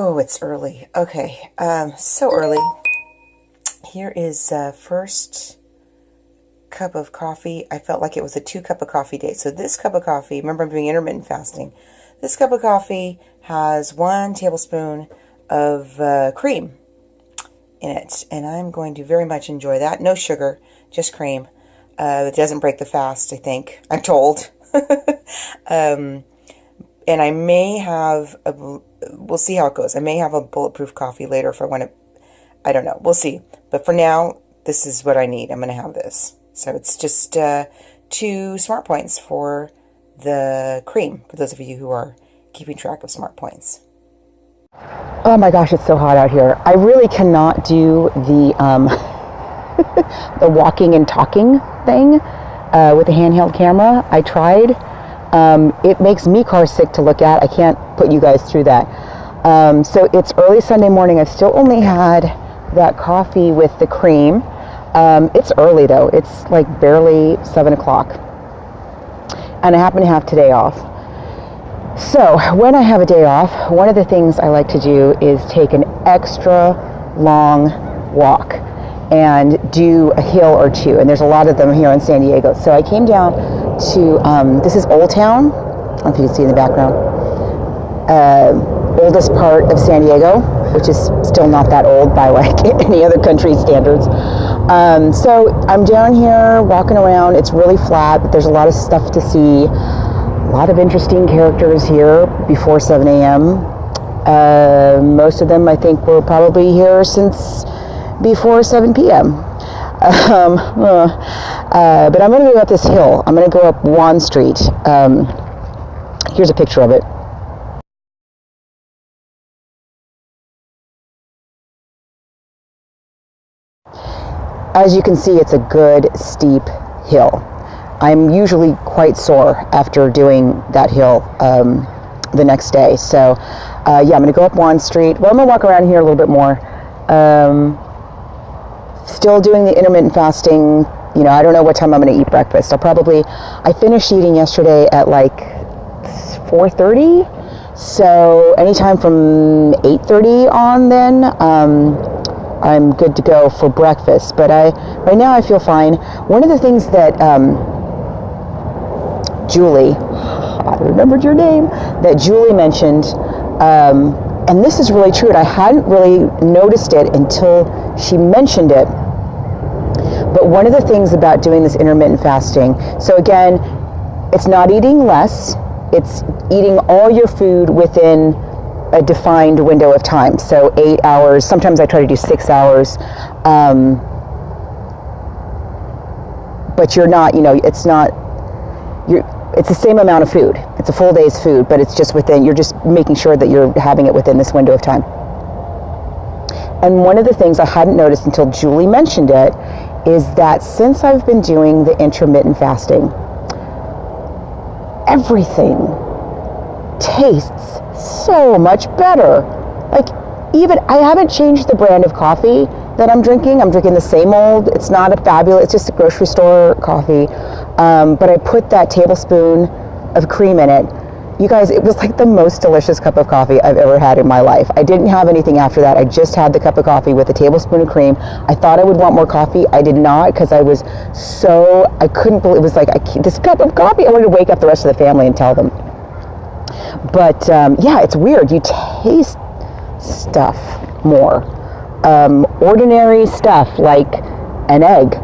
Oh, it's early. Okay, so early. Here is first cup of coffee. I felt like it was a 2-cup of coffee day. So this cup of coffee, remember I'm doing intermittent fasting. This cup of coffee has 1 tablespoon of cream in it. And I'm going to very much enjoy that. No sugar, just cream. It doesn't break the fast, I think. I'm told. And I may have, we'll see how it goes. I may have a bulletproof coffee later if I want to, I don't know. We'll see. But for now, this is what I need. I'm going to have this. So it's just 2 smart points for the cream, for those of you who are keeping track of smart points. Oh my gosh, it's so hot out here. I really cannot do the the walking and talking thing with a handheld camera. I tried. It makes me car sick to look at. I can't put you guys through that. So it's early Sunday morning. I've still only had that coffee with the cream. It's early though. It's like barely 7 o'clock. And I happen to have today off. So when I have a day off, one of the things I like to do is take an extra long walk and do a hill or 2. And there's a lot of them here in San Diego. So I came down to, this is Old Town. I don't know if you can see in the background. Oldest part of San Diego, which is still not that old by like any other country's standards. So I'm down here walking around. It's really flat, but there's a lot of stuff to see. A lot of interesting characters here before 7 a.m. Most of them I think were probably here since before 7 p.m. But I'm going to go up this hill. I'm going to go up Juan Street. Here's a picture of it. As you can see, it's a good steep hill. I'm usually quite sore after doing that hill the next day. So yeah, I'm going to go up Juan Street. Well, I'm going to walk around here a little bit more. Still doing the intermittent fasting. You know, I don't know what time I'm going to eat breakfast. I finished eating yesterday at like 4:30. So anytime from 8:30 on then, I'm good to go for breakfast. But right now I feel fine. One of the things that JULI, I remembered your name, that JULI mentioned, and this is really true, and I hadn't really noticed it until she mentioned it. But one of the things about doing this intermittent fasting, so again, it's not eating less, it's eating all your food within a defined window of time. So 8 hours, sometimes I try to do 6 hours, but you're not, you know, it's the same amount of food. It's a full day's food, but it's just you're just making sure that you're having it within this window of time. And one of the things I hadn't noticed until JULI mentioned it is that since I've been doing the intermittent fasting, everything tastes so much better. Like, even, I haven't changed the brand of coffee that I'm drinking. I'm drinking the same old, it's not a fabulous, it's just a grocery store coffee. But I put that tablespoon of cream in it. You guys, it was like the most delicious cup of coffee I've ever had in my life. I didn't have anything after that. I just had the cup of coffee with a tablespoon of cream. I thought I would want more coffee. I did not, because I couldn't believe, it was like, this cup of coffee, I wanted to wake up the rest of the family and tell them. But yeah, it's weird. You taste stuff more. Ordinary stuff like an egg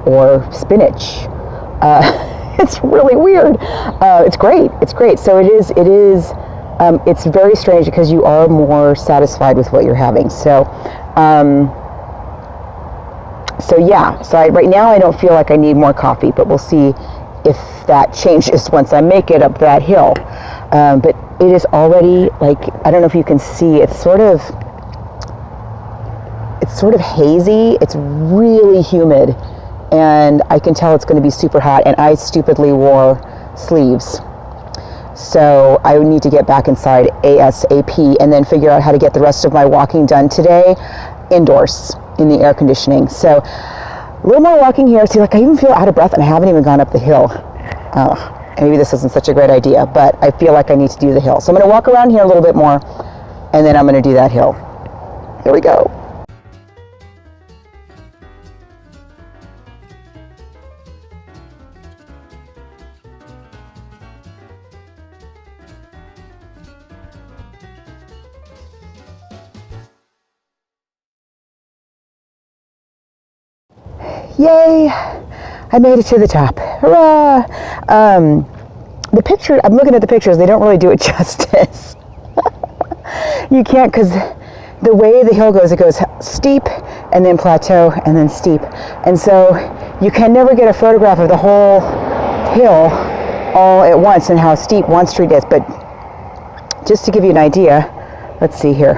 or spinach. It's really weird. It's great. It's great. So it's very strange because you are more satisfied with what you're having. So yeah. So right now I don't feel like I need more coffee, but we'll see if that changes once I make it up that hill. But it is already, like, I don't know if you can see, it's sort of hazy. It's really humid, and I can tell it's going to be super hot, and I stupidly wore sleeves. So I need to get back inside ASAP and then figure out how to get the rest of my walking done today indoors in the air conditioning. So a little more walking here. See, like, I even feel out of breath and I haven't even gone up the hill. Maybe this isn't such a great idea, but I feel like I need to do the hill. So I'm going to walk around here a little bit more and then I'm going to do that hill. Here we go. Yay! I made it to the top. Hurrah! The picture, I'm looking at the pictures, they don't really do it justice. You can't, because the way the hill goes, it goes steep and then plateau and then steep. And so you can never get a photograph of the whole hill all at once and how steep one street is. But just to give you an idea, let's see here.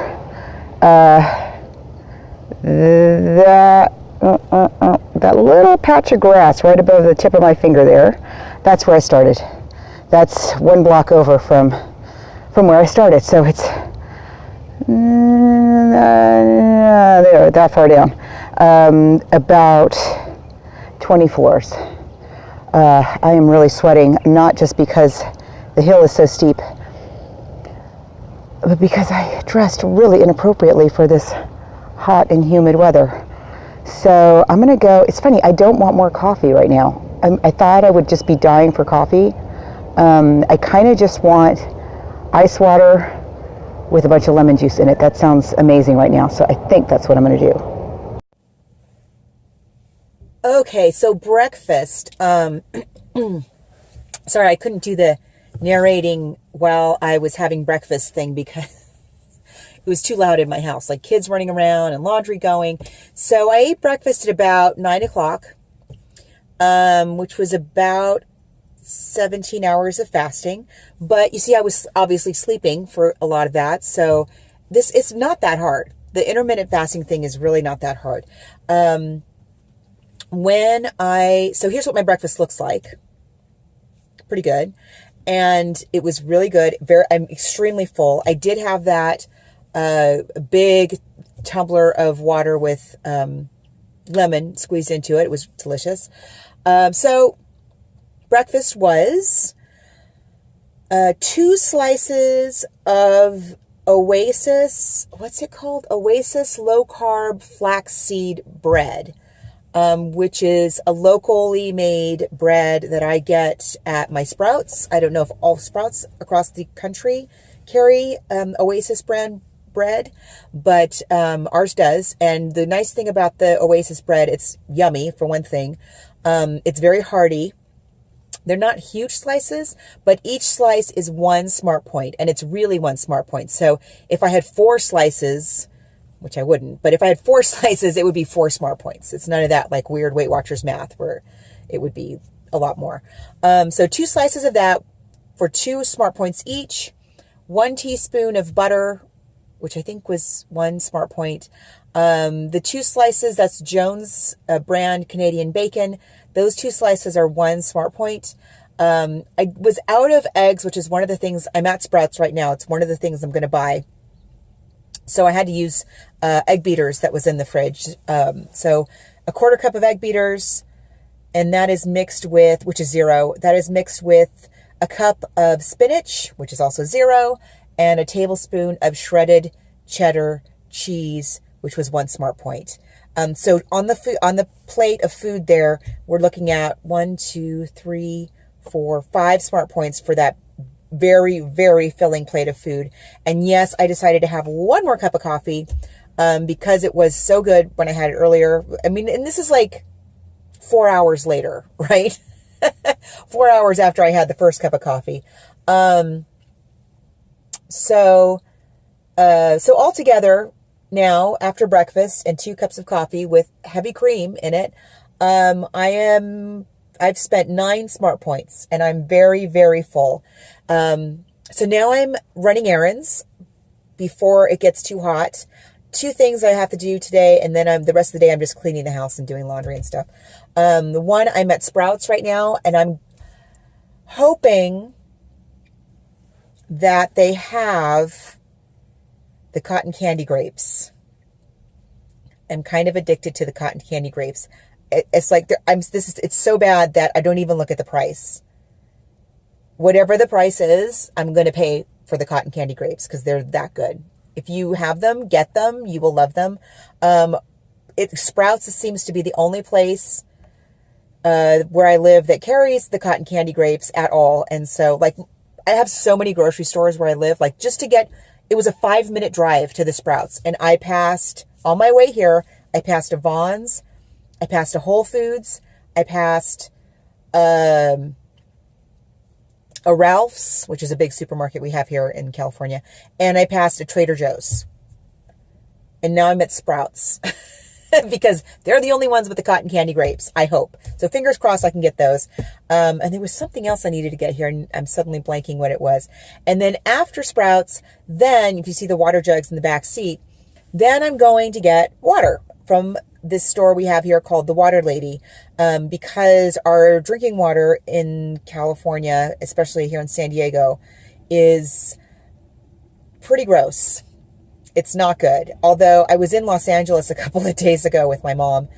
That little patch of grass right above the tip of my finger there, that's where I started. That's one block over from where I started. So it's there, that far down, about 20 floors. I am really sweating, not just because the hill is so steep, but because I dressed really inappropriately for this hot and humid weather. So I'm gonna go. It's funny, I don't want more coffee right now. I thought I would just be dying for coffee. I kind of just want ice water with a bunch of lemon juice in it. That sounds amazing right now. So I think that's what I'm gonna do. Okay, so breakfast. Sorry, I couldn't do the narrating while I was having breakfast thing because it was too loud in my house, like kids running around and laundry going. So I ate breakfast at about 9 o'clock, which was about 17 hours of fasting. But you see, I was obviously sleeping for a lot of that. So it's not that hard. The intermittent fasting thing is really not that hard. So here's what my breakfast looks like. Pretty good. And it was really good. I'm extremely full. I did have that a big tumbler of water with lemon squeezed into it. It was delicious. So breakfast was 2 slices of Oasis, what's it called? Oasis low carb flaxseed bread, which is a locally made bread that I get at my Sprouts. I don't know if all Sprouts across the country carry Oasis brand bread, but ours does. And the nice thing about the Oasis bread, it's yummy for one thing. It's very hearty. They're not huge slices, but each slice is 1 smart point, and it's really 1 smart point. So if I had 4 slices, which I wouldn't, but if I had 4 slices, it would be 4 smart points. It's none of that like weird Weight Watchers math where it would be a lot more. So 2 slices of that for 2 smart points each, 1 teaspoon of butter, which I think was 1 smart point. The 2 slices, that's Jones brand Canadian bacon. Those 2 slices are 1 smart point. I was out of eggs, which is one of the things, I'm at Sprouts right now. It's one of the things I'm going to buy. So I had to use egg beaters that was in the fridge. So a 1/4 cup of egg beaters, and that is mixed with, which is 0. That is mixed with a cup of spinach, which is also 0, and a tablespoon of shredded cheddar cheese, which was 1 smart point. So on the plate of food there, we're looking at 1, 2, 3, 4, 5 smart points for that very, very filling plate of food. And yes, I decided to have 1 more cup of coffee because it was so good when I had it earlier. I mean, and this is like 4 hours later, right? 4 hours after I had the first cup of coffee. So altogether, now, after breakfast and 2 cups of coffee with heavy cream in it, I've spent 9 smart points, and I'm very, very full. So now I'm running errands before it gets too hot. 2 things I have to do today, and then the rest of the day I'm just cleaning the house and doing laundry and stuff. The one, I'm at Sprouts right now, and I'm hoping that they have the cotton candy grapes. I'm kind of addicted to the cotton candy grapes. It's like it's so bad that I don't even look at the price. Whatever the price is, I'm going to pay for the cotton candy grapes because they're that good. If you have them, get them. You will love them. Sprouts seems to be the only place where I live that carries the cotton candy grapes at all. And so, like, I have so many grocery stores where I live, like, just to get, it was a 5-minute drive to the Sprouts. And I passed, on my way here, I passed a Vons, I passed a Whole Foods, I passed a Ralph's, which is a big supermarket we have here in California, and I passed a Trader Joe's. And now I'm at Sprouts because they're the only ones with the cotton candy grapes, I hope. So fingers crossed I can get those. And there was something else I needed to get here, and I'm suddenly blanking what it was. And then after Sprouts, then if you see the water jugs in the back seat, then I'm going to get water from this store we have here called the Water Lady, because our drinking water in California, especially here in San Diego, is pretty gross. It's not good. Although I was in Los Angeles a couple of days ago with my mom,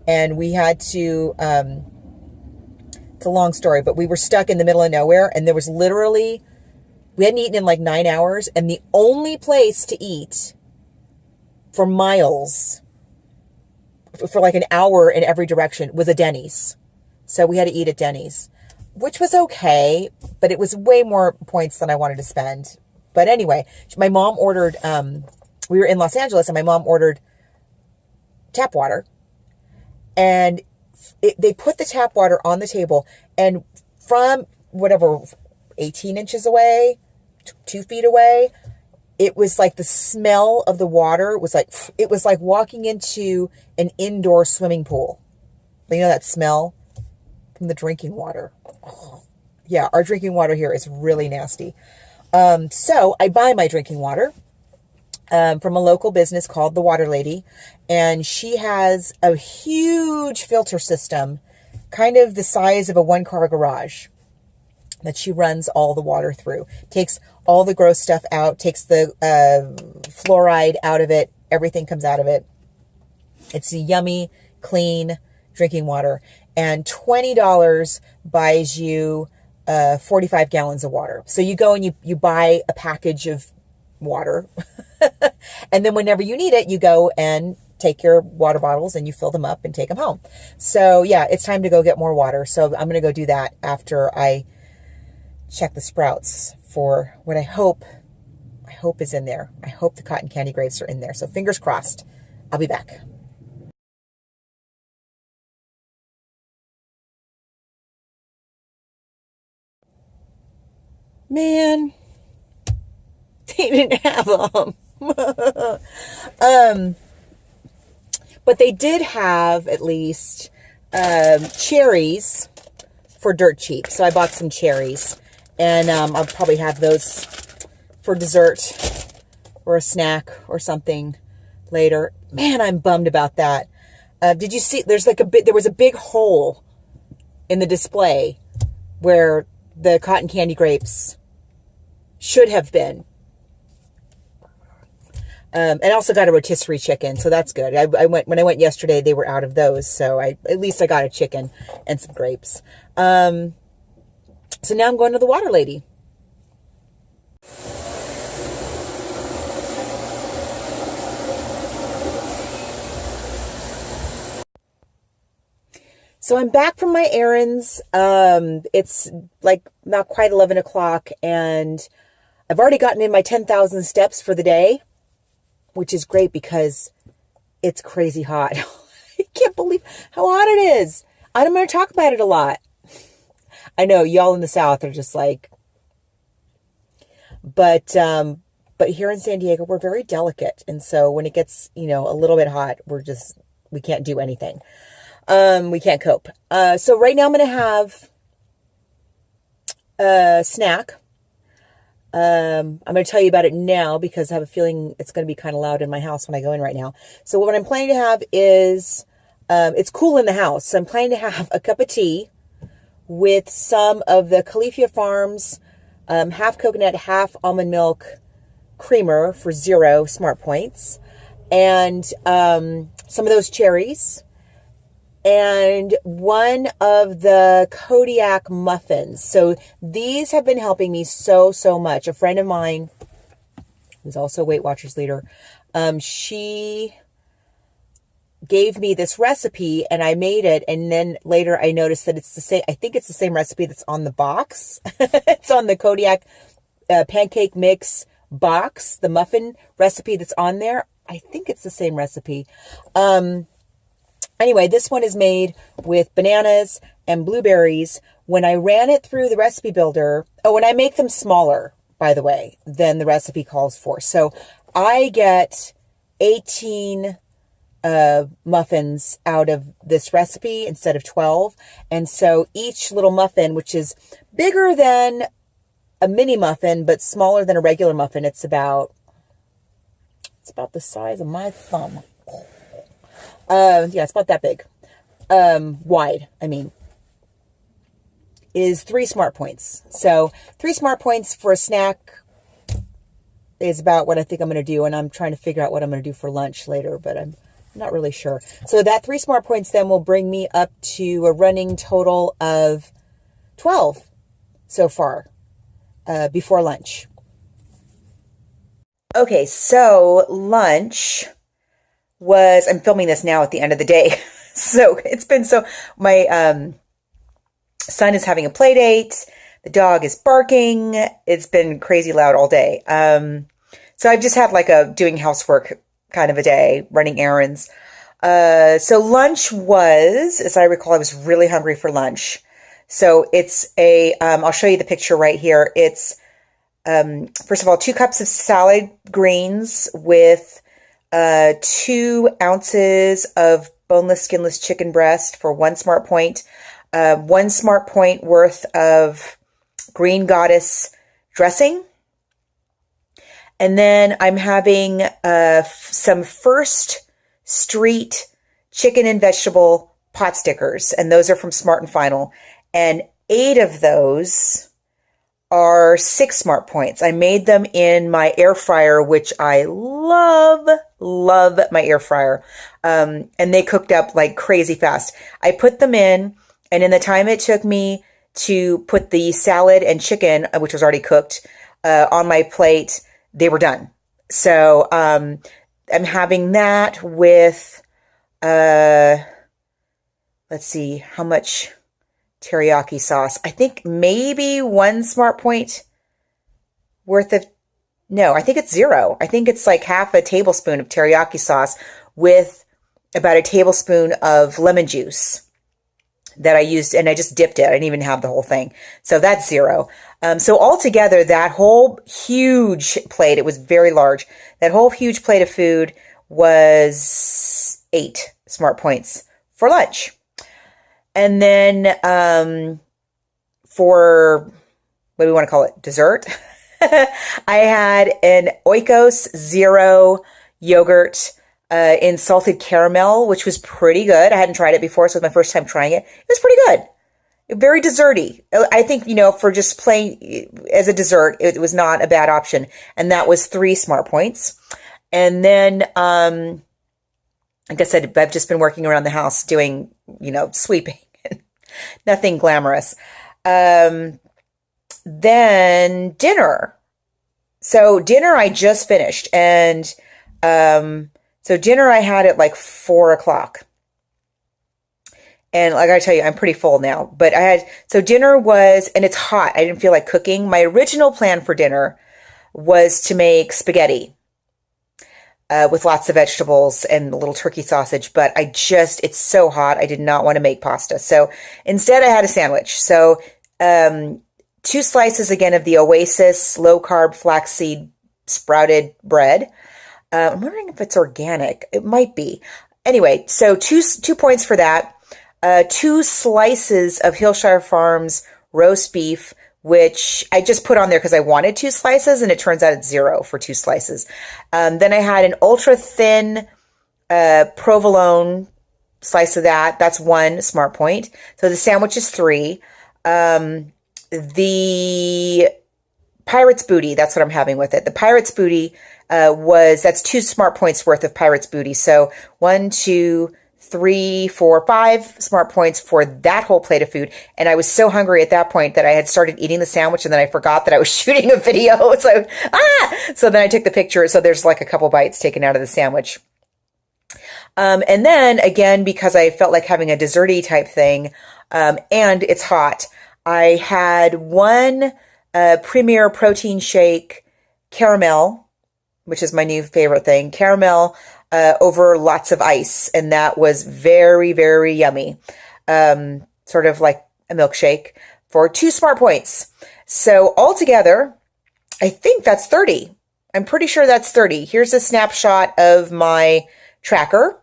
and we had to, it's a long story, but we were stuck in the middle of nowhere, and there was literally, we hadn't eaten in like 9 hours, and the only place to eat for miles, for like an hour in every direction, was a Denny's. So we had to eat at Denny's, which was okay, but it was way more points than I wanted to spend. But anyway, my mom ordered, we were in Los Angeles, and my mom ordered tap water, and they put the tap water on the table, and from whatever, 18 inches away, 2 feet away, it was like the smell of the water was like, it was like walking into an indoor swimming pool. You know that smell from the drinking water? Oh, yeah, our drinking water here is really nasty. So I buy my drinking water from a local business called the Water Lady, and she has a huge filter system, kind of the size of a 1-car garage, that she runs all the water through. Takes all the gross stuff out, takes the fluoride out of it, everything comes out of it. It's a yummy, clean drinking water. And $20 buys you 45 gallons of water. So you go and you buy a package of water. And then whenever you need it, you go and take your water bottles and you fill them up and take them home. So yeah, it's time to go get more water. So I'm going to go do that after I check the Sprouts for what I hope is in there. I hope the cotton candy grapes are in there. So fingers crossed. I'll be back. Man, they didn't have them. But they did have at least cherries for dirt cheap. So I bought some cherries, and I'll probably have those for dessert or a snack or something later. Man, I'm bummed about that. Did you see? There was a big hole in the display where the cotton candy grapes should have been. And I also got a rotisserie chicken, so that's good. When I went yesterday, they were out of those, so at least I got a chicken and some grapes. So now I'm going to the Water Lady. So I'm back from my errands. It's like not quite 11 o'clock, and I've already gotten in my 10,000 steps for the day, which is great because it's crazy hot. I can't believe how hot it is. I'm going to talk about it a lot. I know y'all in the South are just like, but here in San Diego, we're very delicate. And so when it gets, a little bit hot, we can't do anything. We can't cope. So right now I'm going to have a snack. I'm going to tell you about it now because I have a feeling it's going to be kind of loud in my house when I go in right now. So what I'm planning to have is, it's cool in the house. So I'm planning to have a cup of tea with some of the Califia Farms, half coconut, half almond milk creamer for 0 smart points, and some of those cherries, and one of the Kodiak muffins. So these have been helping me so much. A friend of mine who's also a Weight Watchers leader, she gave me this recipe and I made it. And then later I noticed that it's the same. I think it's the same recipe that's on the box. It's on the Kodiak pancake mix box, the muffin recipe that's on there. I think it's the same recipe. Anyway, this one is made with bananas and blueberries. When I ran it through the recipe builder, and I make them smaller, by the way, than the recipe calls for. So I get 18 muffins out of this recipe instead of 12. And so each little muffin, which is bigger than a mini muffin, but smaller than a regular muffin, it's about the size of my thumb. Yeah, it's about that big. Wide, I mean, is 3 smart points. So 3 smart points for a snack is about what I think I'm going to do. And I'm trying to figure out what I'm going to do for lunch later, but I'm not really sure. So that 3 smart points then will bring me up to a running total of 12 so far, before lunch. Okay, so lunch was, I'm filming this now at the end of the day. So it's been my son is having a play date. The dog is barking. It's been crazy loud all day. So I've just had like a doing housework kind of a day, running errands. So lunch was, as I recall, I was really hungry for lunch. So it's I'll show you the picture right here. It's, first of all, 2 cups of salad greens with 2 ounces of boneless, skinless chicken breast for 1 smart point, 1 smart point worth of Green Goddess dressing. And then I'm having some First Street chicken and vegetable pot stickers, and those are from Smart and Final. And 8 of those are 6 smart points. I made them in my air fryer, which I love my air fryer. And they cooked up like crazy fast. I put them in, and in the time it took me to put the salad and chicken, which was already cooked, on my plate, they were done. So I'm having that with, let's see, how much teriyaki sauce. I think maybe 1 smart point worth of, no, I think it's 0. I think it's like half a tablespoon of teriyaki sauce with about a tablespoon of lemon juice that I used, and I just dipped it. I didn't even have the whole thing. So that's 0. So altogether, that whole huge plate, it was very large, that whole huge plate of food was 8 smart points for lunch. And then for, what do we want to call it, dessert, I had an Oikos Zero yogurt in salted caramel, which was pretty good. I hadn't tried it before, so it was my first time trying it. It was pretty good. Very desserty. I think, for just plain as a dessert, it was not a bad option. And that was 3 smart points. And then, like I said, I've just been working around the house doing, sweeping. Nothing glamorous. Then dinner. So dinner I just finished. And so dinner I had at like 4 o'clock. And like I tell you, I'm pretty full now. But so dinner was, and it's hot. I didn't feel like cooking. My original plan for dinner was to make spaghetti with lots of vegetables and a little turkey sausage. But it's so hot. I did not want to make pasta. So instead I had a sandwich. So 2 slices again of the Oasis low carb flaxseed sprouted bread. I'm wondering if it's organic. It might be. Anyway, so 2 points for that. 2 slices of Hillshire Farms roast beef, which I just put on there because I wanted 2 slices, and it turns out it's 0 for 2 slices. Then I had an ultra thin provolone slice of that. That's 1 smart point. So the sandwich is 3. The Pirate's Booty, that's what I'm having with it. The Pirate's Booty that's 2 smart points worth of Pirate's Booty. So 1, 2, 3, 4, 5 smart points for that whole plate of food. And I was so hungry at that point that I had started eating the sandwich, and then I forgot that I was shooting a video. So then I took the picture. So there's like a couple bites taken out of the sandwich. And then again, because I felt like having a desserty type thing, and it's hot, I had one Premier protein shake caramel, which is my new favorite thing, caramel over lots of ice. And that was very, very yummy. Sort of like a milkshake for 2 smart points. So altogether, I think that's 30. I'm pretty sure that's 30. Here's a snapshot of my tracker.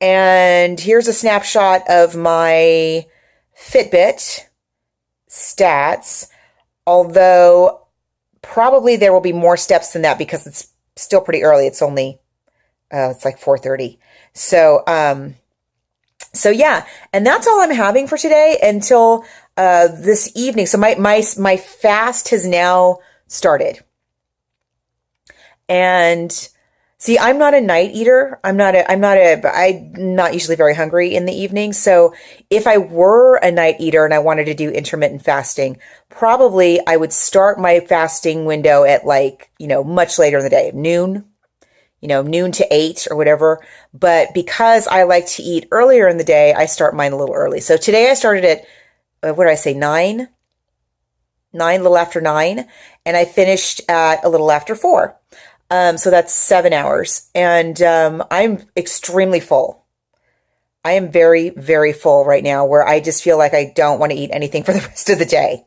And here's a snapshot of my Fitbit stats, although probably there will be more steps than that because it's still pretty early. It's only, it's like 4:30. So yeah, and that's all I'm having for today until this evening. So my fast has now started. And see, I'm not a night eater. I'm not usually very hungry in the evening. So if I were a night eater and I wanted to do intermittent fasting, probably I would start my fasting window at like, much later in the day, noon to 8 or whatever. But because I like to eat earlier in the day, I start mine a little early. So today I started at, what did I say, 9, a little after 9, and I finished at a little after 4. So that's 7 hours, and I'm extremely full. I am very, very full right now, where I just feel like I don't want to eat anything for the rest of the day.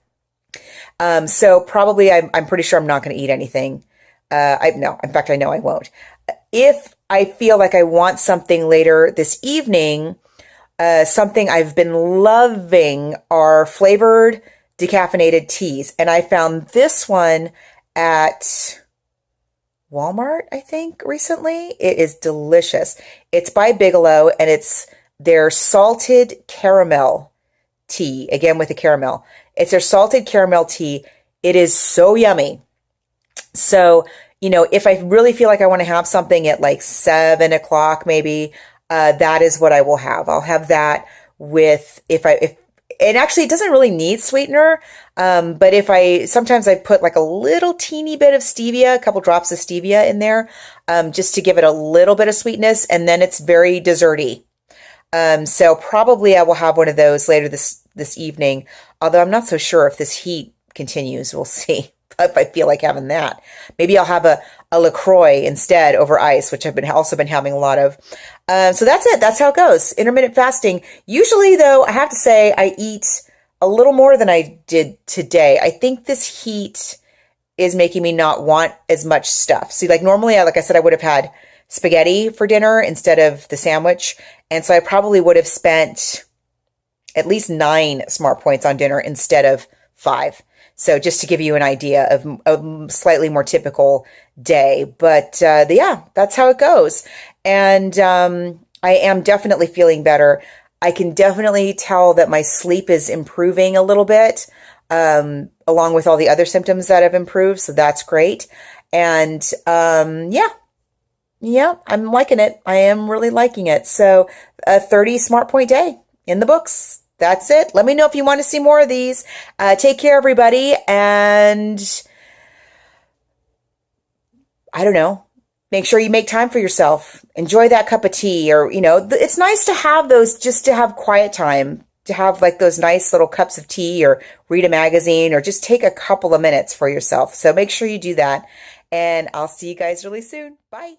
So probably I'm pretty sure I'm not going to eat anything. No, in fact, I know I won't. If I feel like I want something later this evening, something I've been loving are flavored decaffeinated teas, and I found this one at Walmart, I think, recently. It is delicious. It's by Bigelow, and it's their salted caramel tea, again with the caramel. It's their salted caramel tea. It is so yummy. So, if I really feel like I want to have something at like 7 o'clock, maybe, that is what I will have. I'll have that with, and actually it doesn't really need sweetener. But sometimes I put like a little teeny bit of stevia, a couple drops of stevia in there, just to give it a little bit of sweetness. And then it's very desserty. So probably I will have one of those later this evening, although I'm not so sure if this heat continues. We'll see if I feel like having that. Maybe I'll have a LaCroix instead over ice, which I've also been having a lot of. So that's it. That's how it goes. Intermittent fasting. Usually though, I have to say I eat a little more than I did today. I think this heat is making me not want as much stuff. See, like normally, like I said, I would have had spaghetti for dinner instead of the sandwich. And so I probably would have spent at least 9 smart points on dinner instead of 5. So just to give you an idea of a slightly more typical day. But yeah, that's how it goes. And I am definitely feeling better. I can definitely tell that my sleep is improving a little bit, along with all the other symptoms that have improved. So that's great. And yeah, I'm liking it. I am really liking it. So a 30 smart point day in the books. That's it. Let me know if you want to see more of these. Take care, everybody. And I don't know. Make sure you make time for yourself. Enjoy that cup of tea, or, it's nice to have those, just to have quiet time, to have like those nice little cups of tea, or read a magazine, or just take a couple of minutes for yourself. So make sure you do that. And I'll see you guys really soon. Bye.